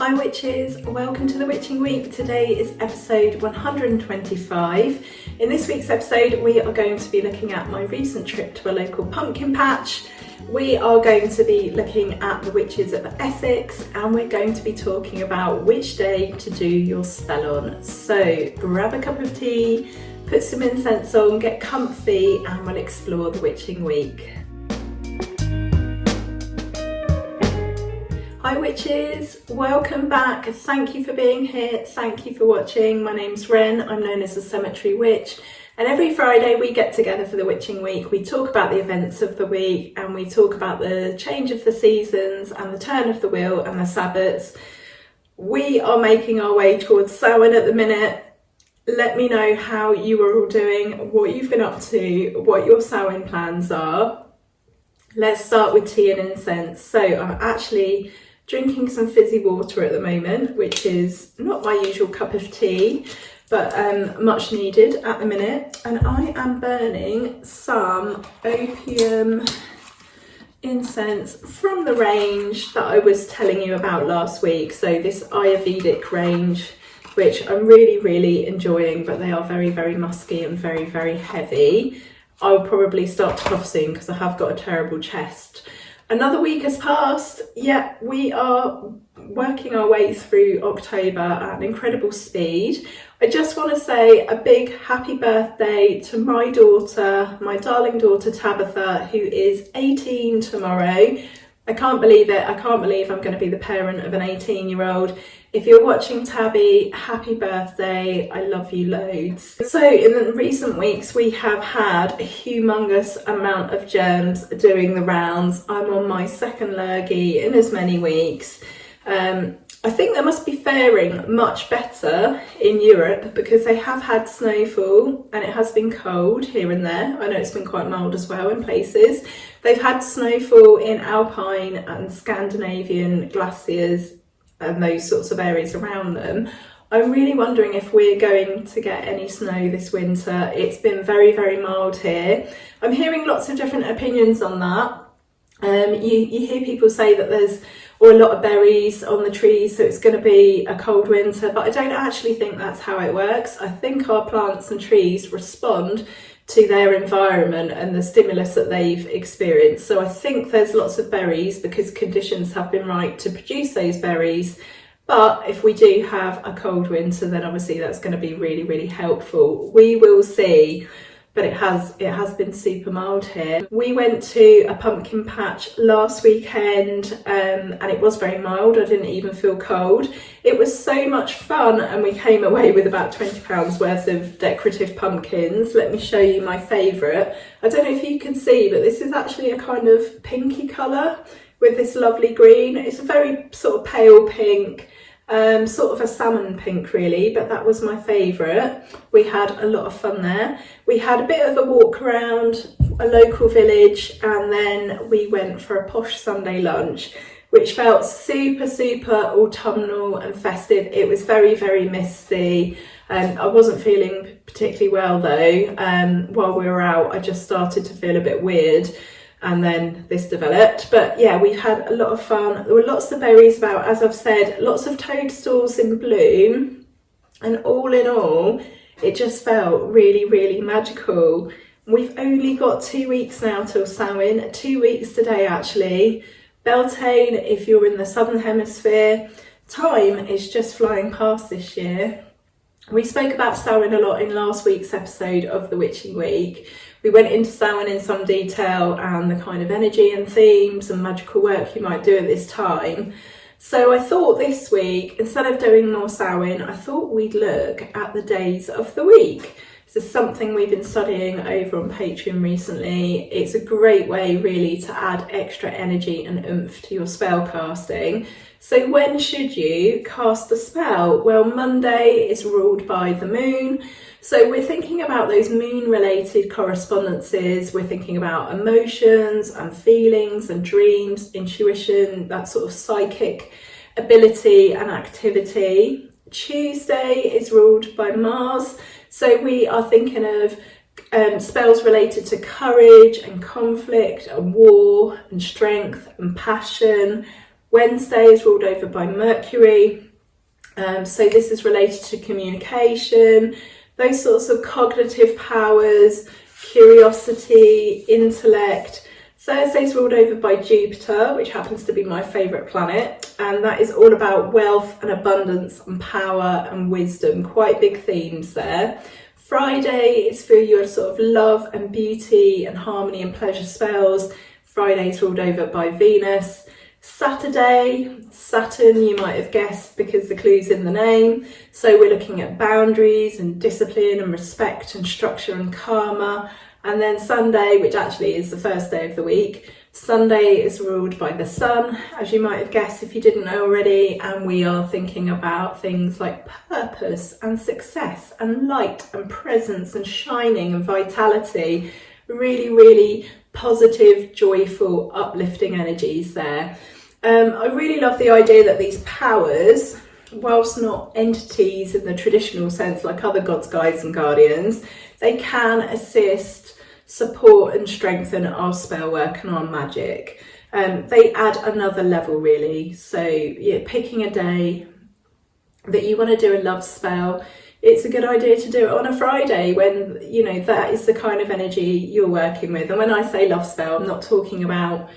Hi witches, welcome to the Witching Week. Today is episode 125. In this week's episode we are going to be looking at my recent trip to a local pumpkin patch. We are going to be looking at the witches of Essex and we're going to be talking about which day to do your spell on. So grab a cup of tea, put some incense on, get comfy and we'll explore the Witching Week. Hi witches, welcome back. Thank you for being here. Thank you for watching. My name's Ren. I'm known as the Cemetery Witch. And every Friday we get together for the Witching Week. We talk about the events of the week and we talk about the change of the seasons and the turn of the wheel and the Sabbats. We are making our way towards Samhain at the minute. Let me know how you are all doing, what you've been up to, what your Samhain plans are. Let's start with tea and incense. So I'm actually drinking some fizzy water at the moment, which is not my usual cup of tea, but much needed at the minute. And I am burning some opium incense from the range that I was telling you about last week. So this Ayurvedic range, which I'm really enjoying, but they are very musky and very heavy. I'll probably start to cough soon because I have got a terrible chest. Another week has passed, yet we are working our way through October at an incredible speed. I just want to say a big happy birthday to my daughter, my darling daughter Tabitha, who is 18 tomorrow. I can't believe it. I can't believe I'm going to be the parent of an 18-year-old. If you're watching Tabby, happy birthday. I love you loads. So in the recent weeks, we have had a humongous amount of germs doing the rounds. I'm on my second lurgy in as many weeks. I think they must be faring much better in Europe because they have had snowfall and it has been cold here and there. I know it's been quite mild as well in places. They've had snowfall in Alpine and Scandinavian glaciers and those sorts of areas around them. I'm really wondering if we're going to get any snow this winter. It's been very mild here. I'm hearing lots of different opinions on that. You hear people say that there's a lot of berries on the trees, so it's going to be a cold winter, but I don't actually think that's how it works. I think our plants and trees respond to their environment and the stimulus that they've experienced. So I think there's lots of berries because conditions have been right to produce those berries. But if we do have a cold winter, then obviously that's going to be really helpful. We will see. But it has been super mild here. We went to a pumpkin patch last weekend and it was very mild. I didn't even feel cold. It was so much fun and we came away with about £20 worth of decorative pumpkins. Let me show you my favourite. I don't know if you can see, but this is actually a kind of pinky colour with this lovely green. It's a very sort of pale pink. Sort of a salmon pink really, but that was my favourite. We had a lot of fun there. We had a bit of a walk around a local village and then we went for a posh Sunday lunch, which felt super autumnal and festive. It was very misty. I wasn't feeling particularly well though. While we were out, I just started to feel a bit weird. And then this developed, but yeah, we've had a lot of fun. There were lots of berries about, as I've said, lots of toadstools in bloom, and all in all, it just felt really magical. We've only got 2 weeks now till Samhain, 2 weeks today actually. Beltane, if you're in the southern hemisphere, time is just flying past this year. We spoke about Samhain a lot in last week's episode of the Witching Week. We went into Samhain in some detail and the kind of energy and themes and magical work you might do at this time. So I thought this week, instead of doing more Samhain, I thought we'd look at the days of the week. This is something we've been studying over on Patreon recently. It's a great way really to add extra energy and oomph to your spell casting. So when should you cast the spell? Well, Monday is ruled by the moon. So we're thinking about those moon-related correspondences. We're thinking about emotions and feelings and dreams, intuition, that sort of psychic ability and activity. Tuesday is ruled by Mars. So we are thinking of spells related to courage and conflict and war and strength and passion Wednesday is ruled over by Mercury. So this is related to communication, those sorts of cognitive powers, curiosity, intellect. Thursday is ruled over by Jupiter, which happens to be my favourite planet, and that is all about wealth and abundance and power and wisdom. Quite big themes there. Friday is for your sort of love and beauty and harmony and pleasure spells. Friday is ruled over by Venus. Saturday, Saturn, you might have guessed because the clue's in the name. So we're looking at boundaries and discipline and respect and structure and karma. And then Sunday, which actually is the first day of the week, Sunday is ruled by the sun, as you might have guessed if you didn't know already. And we are thinking about things like purpose and success and light and presence and shining and vitality. Really, really positive, joyful, uplifting energies there. I really love the idea that these powers, whilst not entities in the traditional sense like other gods, guides and guardians, they can assist, support and strengthen our spell work and our magic. They add another level really. So yeah, picking a day that you want to do a love spell, it's a good idea to do it on a Friday when, you know, that is the kind of energy you're working with. And when I say love spell, I'm not talking about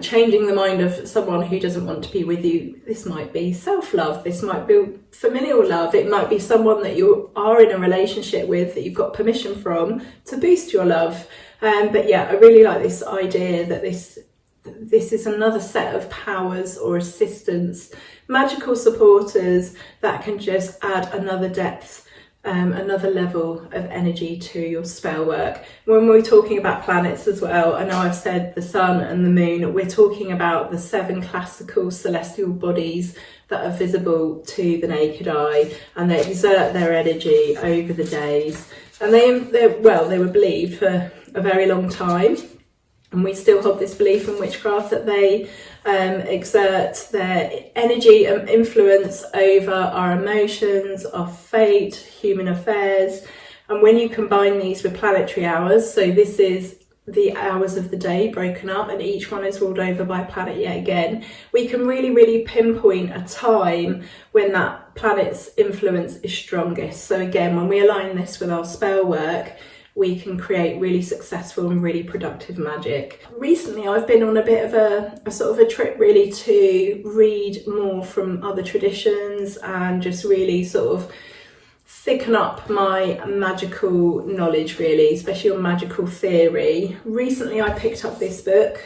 changing the mind of someone who doesn't want to be with you. This might be self-love, this might be familial love, it might be someone that you are in a relationship with that you've got permission from to boost your love. But yeah, I really like this idea that this is another set of powers or assistants, magical supporters that can just add another depth, another level of energy to your spell work. When we're talking about planets as well, I know I've said the sun and the moon, we're talking about the 7 classical celestial bodies that are visible to the naked eye, and they exert their energy over the days. And they were believed for a very long time, and we still hold this belief in witchcraft that they exert their energy and influence over our emotions, our fate, human affairs. And when you combine these with planetary hours, so this is the hours of the day broken up and each one is ruled over by a planet yet again, we can really, really pinpoint a time when that planet's influence is strongest. So again, when we align this with our spell work, we can create really successful and really productive magic. Recently, I've been on a bit of a sort of a trip really to read more from other traditions and just really sort of thicken up my magical knowledge really, especially on magical theory. Recently, I picked up this book.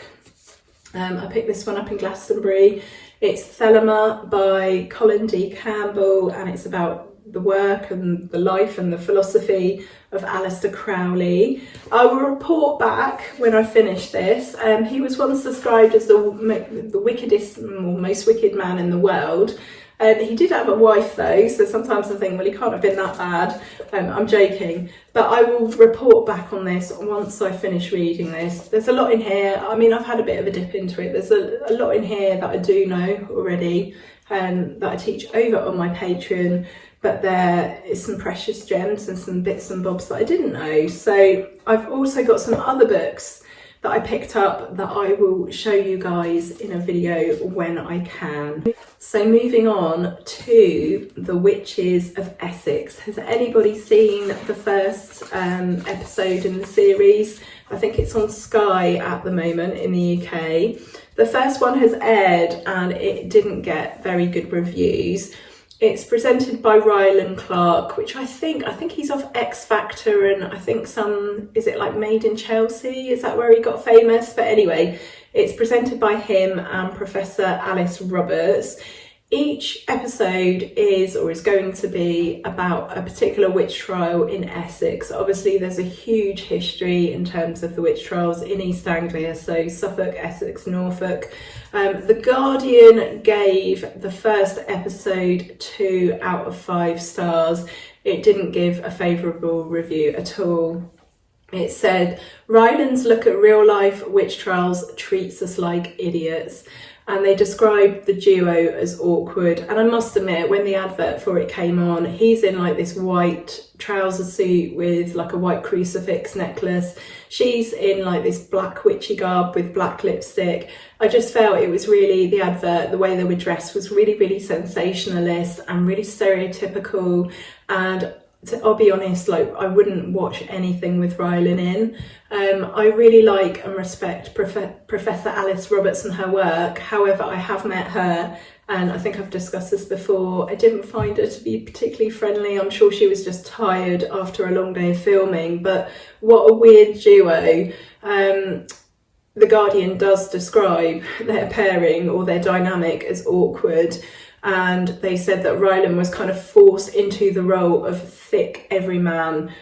I picked this one up in Glastonbury. It's Thelema by Colin D, Campbell, and it's about the work and the life and the philosophy of Aleister Crowley. I will report back when I finish this. He was once described as the wickedest or most wicked man in the world. He did have a wife though, so sometimes I think, well, he can't have been that bad. I'm joking, but I will report back on this once I finish reading this. There's a lot in here. I mean, I've had a bit of a dip into it. There's a lot in here that I do know already, that I teach over on my Patreon, but there is some precious gems and some bits and bobs that I didn't know. So I've also got some other books that I picked up that I will show you guys in a video when I can. So moving on to The Witches of Essex. Has anybody seen the first episode in the series? I think it's on Sky at the moment in the UK. The first one has aired and it didn't get very good reviews. It's presented by Rylan Clark, which I think he's off X Factor, and I think is it like Made in Chelsea? Is that where he got famous? But anyway, it's presented by him and Professor Alice Roberts. Each episode is going to be about a particular witch trial in Essex. Obviously, there's a huge history in terms of the witch trials in East Anglia, so Suffolk, Essex, Norfolk. The Guardian gave the first episode 2 out of 5 stars. It didn't give a favourable review at all. It said, Rylan's look at real life witch trials treats us like idiots. and they described the duo as awkward. And I must admit, when the advert for it came on, he's in like this white trouser suit with like a white crucifix necklace. She's in like this black witchy garb with black lipstick. I just felt it was really, the advert, the way they were dressed was really, really sensationalist and really stereotypical. And I'll be honest, like, I wouldn't watch anything with Rylan in. I really like and respect Professor Alice Roberts and her work. However, I have met her, and I think I've discussed this before. I didn't find her to be particularly friendly. I'm sure she was just tired after a long day of filming, but what a weird duo. The Guardian does describe their pairing or their dynamic as awkward. And they said that Rylan was kind of forced into the role of thick everyman,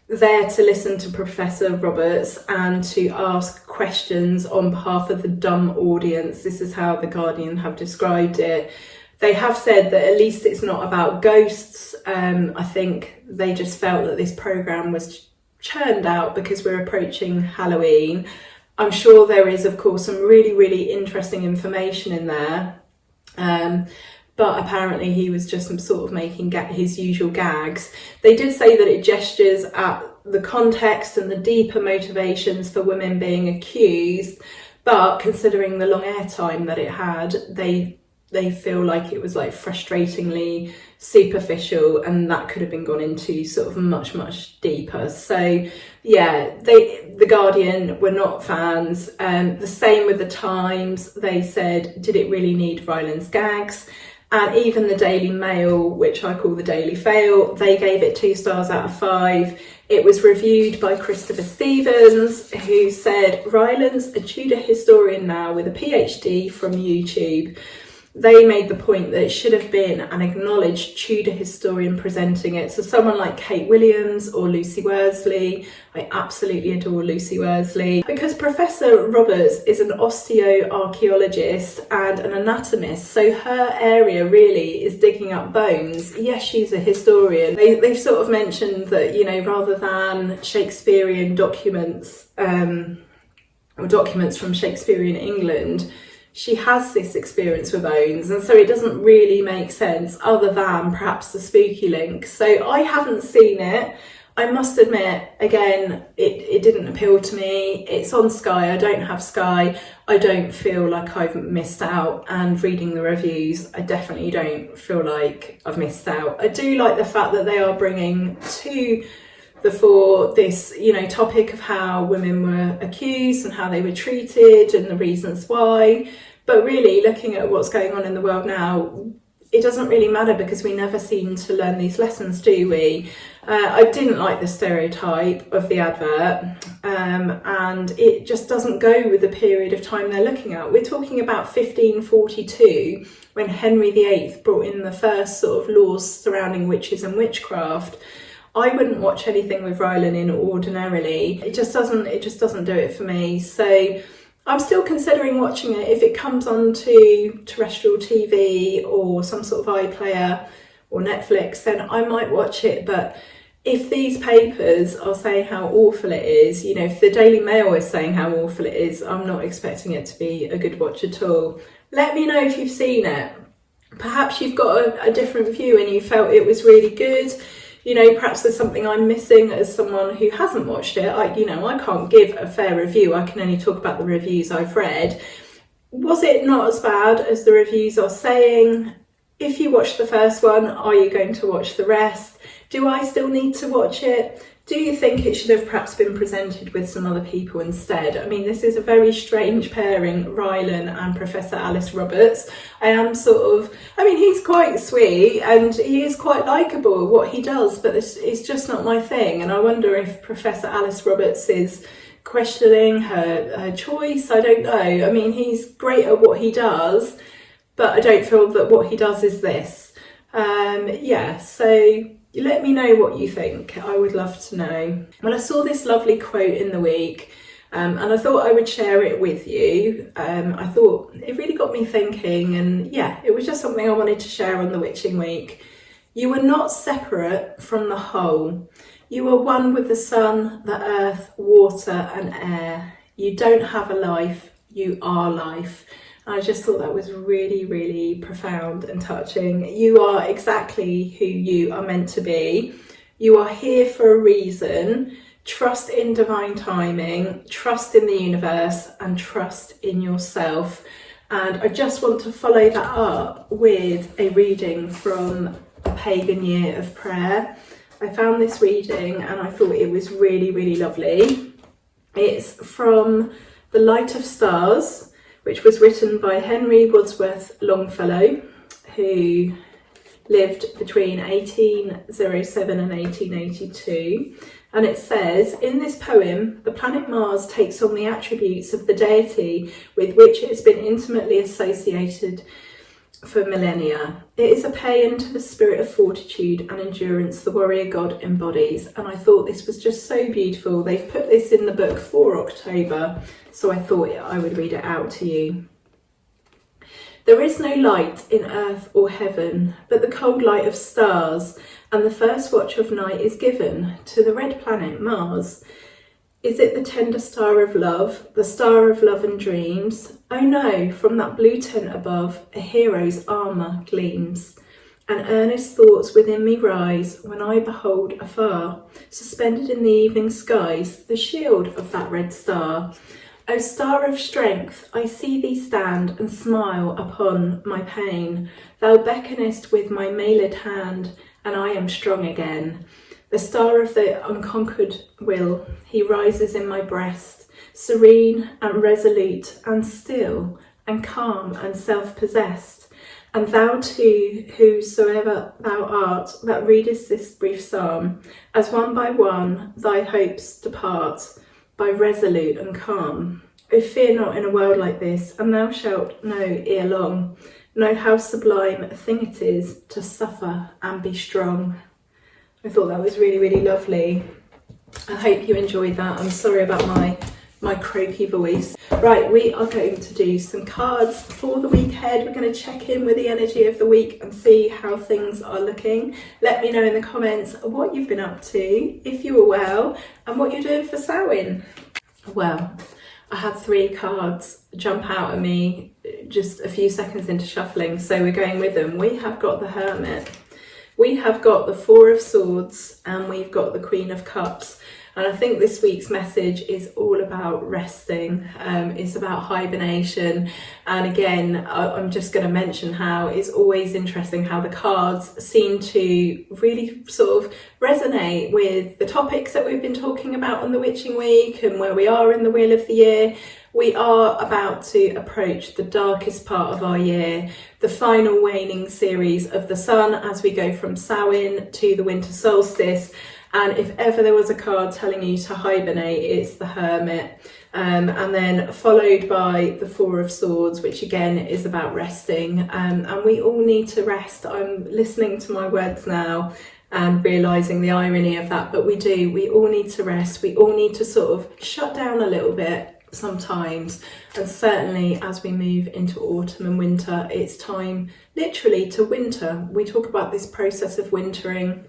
there to listen to Professor Roberts and to ask questions on behalf of the dumb audience. This is how The Guardian have described it. They have said that at least it's not about ghosts. I think they just felt that this programme was churned out because we're approaching Halloween. I'm sure there is, of course, some really, really interesting information in there. But apparently he was just sort of making his usual gags. They did say that it gestures at the context and the deeper motivations for women being accused, but considering the long airtime that it had, they feel like it was like frustratingly superficial, and that could have been gone into sort of much, much deeper. So yeah, the Guardian were not fans. The same with the Times. They said, did it really need Rylan's gags? And even the Daily Mail, which I call the Daily Fail, they gave it 2 stars out of 5. It was reviewed by Christopher Stevens, who said, Rylan's a Tudor historian now with a PhD from YouTube. They made the point that it should have been an acknowledged Tudor historian presenting it. So someone like Kate Williams or Lucy Worsley. I absolutely adore Lucy Worsley. Because Professor Roberts is an osteoarchaeologist and an anatomist, so her area really is digging up bones. Yes, she's a historian. They've sort of mentioned that, you know, rather than Shakespearean documents, or documents from Shakespearean England, she has this experience with bones, and so it doesn't really make sense other than perhaps the spooky link. So I haven't seen it. I must admit, again, it didn't appeal to me. It's on Sky. I don't have Sky. I don't feel like I've missed out, and reading the reviews, I definitely don't feel like I've missed out. I do like the fact that they are bringing to the fore this, you know, topic of how women were accused and how they were treated and the reasons why. But really, looking at what's going on in the world now, it doesn't really matter because we never seem to learn these lessons, do we? I didn't like the stereotype of the advert, and it just doesn't go with the period of time they're looking at. We're talking about 1542, when Henry VIII brought in the first sort of laws surrounding witches and witchcraft. I wouldn't watch anything with Rylan in ordinarily. It just doesn't do it for me. So I'm still considering watching it. If it comes onto terrestrial TV or some sort of iPlayer or Netflix, then I might watch it. But if these papers are saying how awful it is, you know, if the Daily Mail is saying how awful it is, I'm not expecting it to be a good watch at all. Let me know if you've seen it. Perhaps you've got a different view and you felt it was really good. You know, perhaps there's something I'm missing as someone who hasn't watched it. I can't give a fair review. I can only talk about the reviews I've read. Was it not as bad as the reviews are saying? If you watched the first one, are you going to watch the rest? Do I still need to watch it? Do you think it should have perhaps been presented with some other people instead? I mean, this is a very strange pairing, Rylan and Professor Alice Roberts. He's quite sweet and he is quite likeable at what he does, but it's just not my thing. And I wonder if Professor Alice Roberts is questioning her choice. I don't know. I mean, he's great at what he does, but I don't feel that what he does is this. So let me know what you think. I would love to know. Well, I saw this lovely quote in the week, and I thought I would share it with you. I thought it really got me thinking, and yeah, it was just something I wanted to share on the Witching Week. You are not separate from the whole. You are one with the sun, the earth, water and air. You don't have a life, you are life. I just thought that was really, really profound and touching. You are exactly who you are meant to be. You are here for a reason. Trust in divine timing, trust in the universe, and trust in yourself. And I just want to follow that up with a reading from A Pagan Year of Prayer. I found this reading and I thought it was really, really lovely. It's from The Light of Stars, which was written by Henry Wadsworth Longfellow, who lived between 1807 and 1882. And it says, in this poem, the planet Mars takes on the attributes of the deity with which it has been intimately associated for millennia. It is a paean to the spirit of fortitude and endurance the warrior god embodies. And I thought this was just so beautiful. They've put this in the book for October, so I thought I would read it out to you. There is no light in earth or heaven, but the cold light of stars, and the first watch of night is given to the red planet Mars. Is it the tender star of love, the star of love and dreams? Oh no, from that blue tent above, a hero's armour gleams. And earnest thoughts within me rise when I behold afar, suspended in the evening skies, the shield of that red star. O star of strength, I see thee stand and smile upon my pain. Thou beckonest with my mailed hand, and I am strong again. The star of the unconquered will, he rises in my breast, serene and resolute and still and calm and self-possessed. And thou too, whosoever thou art, that readest this brief psalm, as one by one thy hopes depart, by resolute and calm. O fear not in a world like this, and thou shalt know ere long, know how sublime a thing it is to suffer and be strong. I thought that was really, really lovely. I hope you enjoyed that. I'm sorry about my croaky voice. Right, we are going to do some cards for the week ahead. We're going to check in with the energy of the week and see how things are looking. Let me know in the comments what you've been up to, if you were well, and what you're doing for Samhain. Well, I had 3 cards jump out at me just a few seconds into shuffling, so we're going with them. We have got the Hermit, we have got the 4 of Swords, and we've got the Queen of Cups. And I think this week's message is all about resting. It's about hibernation. And again, I'm just going to mention how it's always interesting how the cards seem to really sort of resonate with the topics that we've been talking about on the Witching Week and where we are in the Wheel of the Year. We are about to approach the darkest part of our year, the final waning series of the sun as we go from Samhain to the winter solstice. And if ever there was a card telling you to hibernate, it's the Hermit. And then followed by the 4 of Swords, which again is about resting. And we all need to rest. I'm listening to my words now and realising the irony of that. But we all need to rest. We all need to sort of shut down a little bit sometimes. And certainly as we move into autumn and winter, it's time literally to winter. We talk about this process of wintering.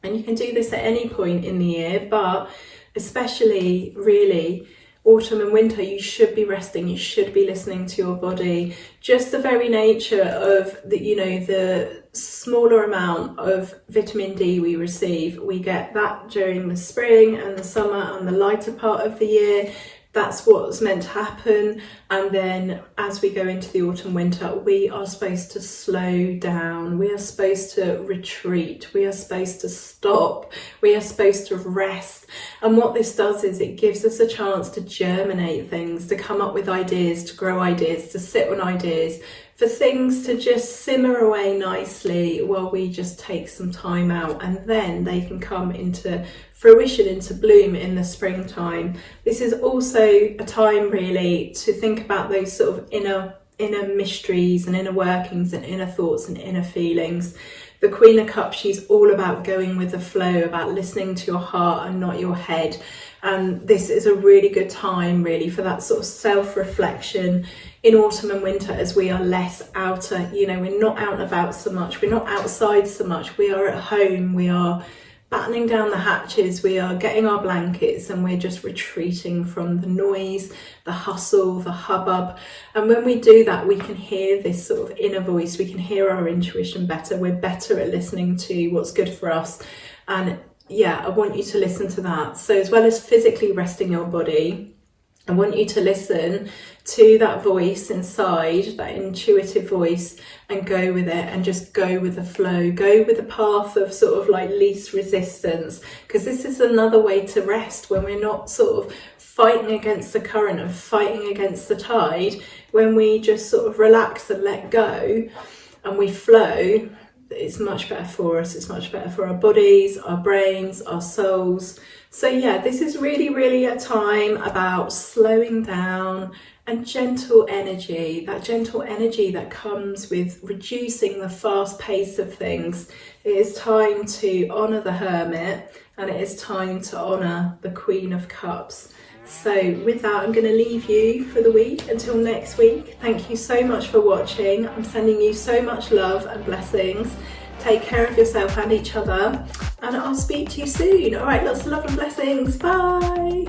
And you can do this at any point in the year, but especially really autumn and winter, you should be resting, you should be listening to your body. Just the very nature of the smaller amount of vitamin D we receive, we get that during the spring and the summer and the lighter part of the year. That's what's meant to happen. And then as we go into the autumn winter, we are supposed to slow down. We are supposed to retreat. We are supposed to stop. We are supposed to rest. And what this does is it gives us a chance to germinate things, to come up with ideas, to grow ideas, to sit on ideas, for things to just simmer away nicely while we just take some time out, and then they can come into fruition, into bloom in the springtime. This is also a time really to think about those sort of inner mysteries and inner workings and inner thoughts and inner feelings. The Queen of Cups, she's all about going with the flow, about listening to your heart and not your head. And this is a really good time really for that sort of self-reflection in autumn and winter, as we are less outer, we're not out and about so much, we're not outside so much, we are at home, we are battening down the hatches, we are getting our blankets, and we're just retreating from the noise, the hustle, the hubbub. And when we do that, we can hear this sort of inner voice, we can hear our intuition better, we're better at listening to what's good for us. And yeah, I want you to listen to that. So as well as physically resting your body, I want you to listen to that voice inside, that intuitive voice, and go with it, and just go with the flow, go with the path of sort of like least resistance, because this is another way to rest when we're not sort of fighting against the current and fighting against the tide. When we just sort of relax and let go and we flow, it's much better for us, it's much better for our bodies, our brains, our souls. So yeah, this is really a time about slowing down and gentle energy, that gentle energy that comes with reducing the fast pace of things. It is time to honour the Hermit, and it is time to honour the Queen of Cups. So with that, I'm going to leave you for the week until next week. Thank you so much for watching. I'm sending you so much love and blessings. Take care of yourself and each other, and I'll speak to you soon. All right, lots of love and blessings. Bye.